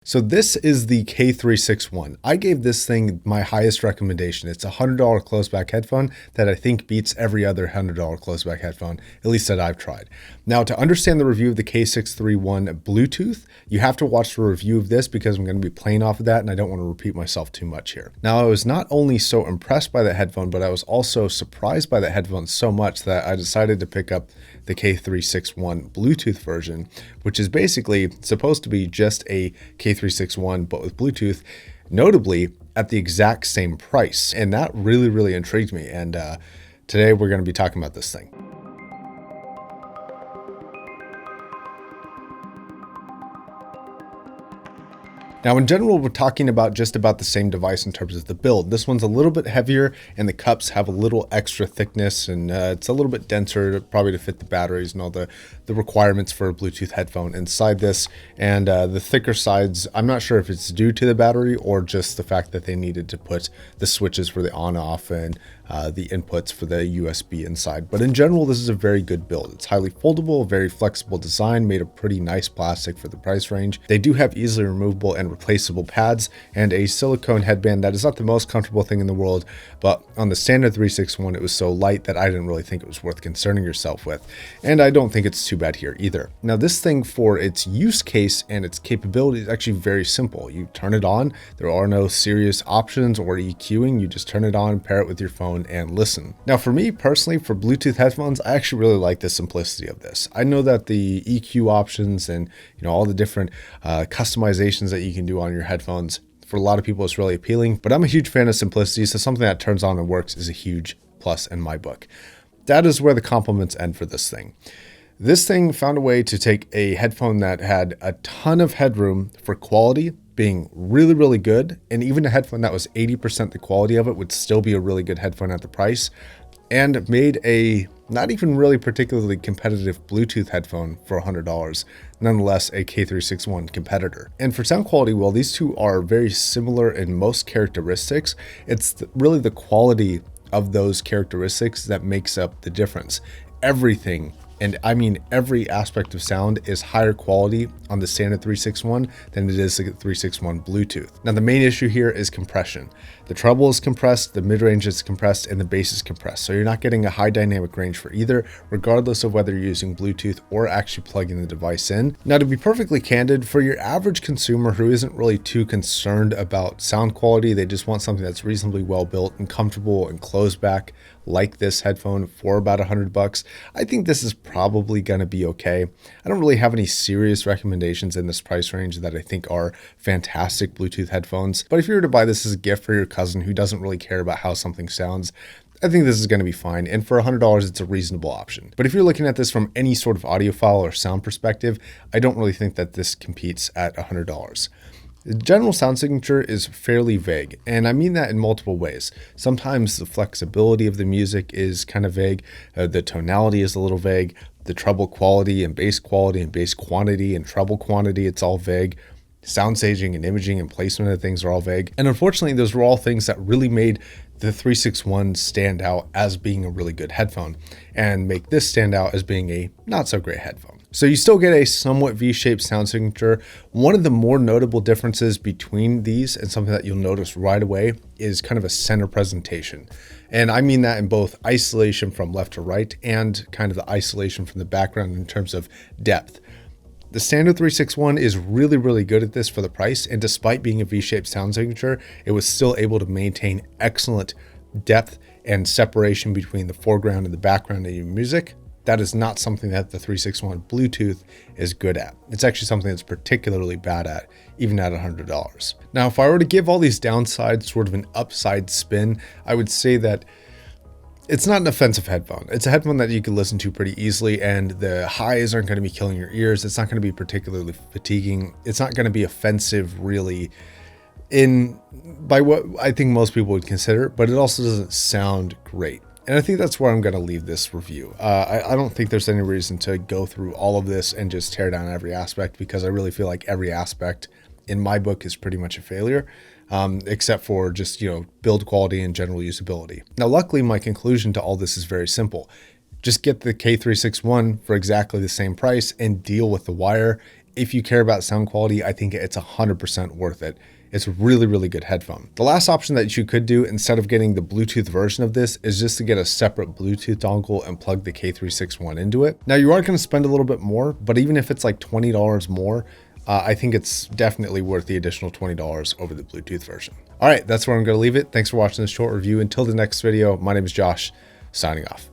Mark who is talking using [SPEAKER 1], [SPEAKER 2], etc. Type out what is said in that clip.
[SPEAKER 1] So this is the K361. I gave this thing my highest recommendation. It's a $100 closeback headphone that I think beats every other $100 closeback headphone, at least that I've tried. Now, to understand the review of the K631 Bluetooth, you have to watch the review of this because I'm going to be playing off of that and I don't want to repeat myself too much here. Now, I was not only so impressed by the headphone, but I was also surprised by the headphone so much that I decided to pick up the K361 Bluetooth version, which is basically supposed to be just a K361 but with Bluetooth, notably at the exact same price. And that really intrigued me. And today we're going to be talking about this thing. Now, in general, we're talking about just about the same device in terms of the build. This one's a little bit heavier and the cups have a little extra thickness and it's a little bit denser, probably to fit the batteries and all the requirements for a Bluetooth headphone inside this. And the thicker sides, I'm not sure if it's due to the battery or just the fact that they needed to put the switches for the on-off and the inputs for the USB inside. But in general, this is a very good build. It's highly foldable, very flexible design, made of pretty nice plastic for the price range. They do have easily removable and replaceable pads and a silicone headband that is not the most comfortable thing in the world, but on the standard 361, it was so light that I didn't really think it was worth concerning yourself with. And I don't think it's too bad here either. Now, this thing for its use case and its capability is actually very simple. You turn it on, there are no serious options or EQing, you just turn it on, pair it with your phone and listen. Now, for me personally, for Bluetooth headphones, I actually really like the simplicity of this. I know that the EQ options and all the different customizations that you can do on your headphones, for a lot of people it's really appealing, but I'm a huge fan of simplicity, so something that turns on and works is a huge plus in my book. That is where the compliments end for this thing. This thing found a way to take a headphone that had a ton of headroom for quality being really good, and even a headphone that was 80% the quality of it would still be a really good headphone at the price, and made a not even really particularly competitive Bluetooth headphone for $100, nonetheless a K361 competitor. And for sound quality, while these two are very similar in most characteristics, it's really the quality of those characteristics that makes up the difference. Everything, and I mean every aspect of sound, is higher quality on the standard 361 than it is the 361 Bluetooth. Now, the main issue here is compression. The treble is compressed, the mid-range is compressed, and the bass is compressed. So you're not getting a high dynamic range for either, regardless of whether you're using Bluetooth or actually plugging the device in. Now, to be perfectly candid, for your average consumer who isn't really too concerned about sound quality, they just want something that's reasonably well built and comfortable and closed back, like this headphone for about $100, I think this is probably going to be okay. I don't really have any serious recommendations in this price range that I think are fantastic Bluetooth headphones. But if you were to buy this as a gift for your cousin who doesn't really care about how something sounds, I think this is going to be fine. And for $100, it's a reasonable option. But if you're looking at this from any sort of audiophile or sound perspective, I don't really think that this competes at $100. The general sound signature is fairly vague, and I mean that in multiple ways. Sometimes the flexibility of the music is kind of vague, the tonality is a little vague, the treble quality and bass quantity and treble quantity, it's all vague. Sound staging and imaging and placement of things are all vague. And unfortunately, those were all things that really made the 361 stand out as being a really good headphone and make this stand out as being a not so great headphone. So you still get a somewhat V-shaped sound signature. One of the more notable differences between these, and something that you'll notice right away, is kind of a center presentation. And I mean that in both isolation from left to right and kind of the isolation from the background in terms of depth. The standard 361 is really good at this for the price, and despite being a V-shaped sound signature, it was still able to maintain excellent depth and separation between the foreground and the background of your music. That is not something that the 361 Bluetooth is good at. It's actually something that's particularly bad at, even at $100. Now, if I were to give all these downsides sort of an upside spin, I would say that it's not an offensive headphone. It's a headphone that you can listen to pretty easily, and the highs aren't going to be killing your ears. It's not going to be particularly fatiguing. It's not going to be offensive really by what I think most people would consider, but it also doesn't sound great. And I think that's where I'm going to leave this review. I don't think there's any reason to go through all of this and just tear down every aspect, because I really feel like every aspect in my book is pretty much a failure, except for just, build quality and general usability. Now, luckily, my conclusion to all this is very simple. Just get the K361 for exactly the same price and deal with the wire if you care about sound quality, I think it's 100% worth it. It's a really, really good headphone. The last option that you could do instead of getting the Bluetooth version of this is just to get a separate Bluetooth dongle and plug the K361 into it. Now you are going to spend a little bit more, but even if it's like $20 more, I think it's definitely worth the additional $20 over the Bluetooth version. All right, that's where I'm going to leave it. Thanks for watching this short review. Until the next video, my name is Josh, signing off.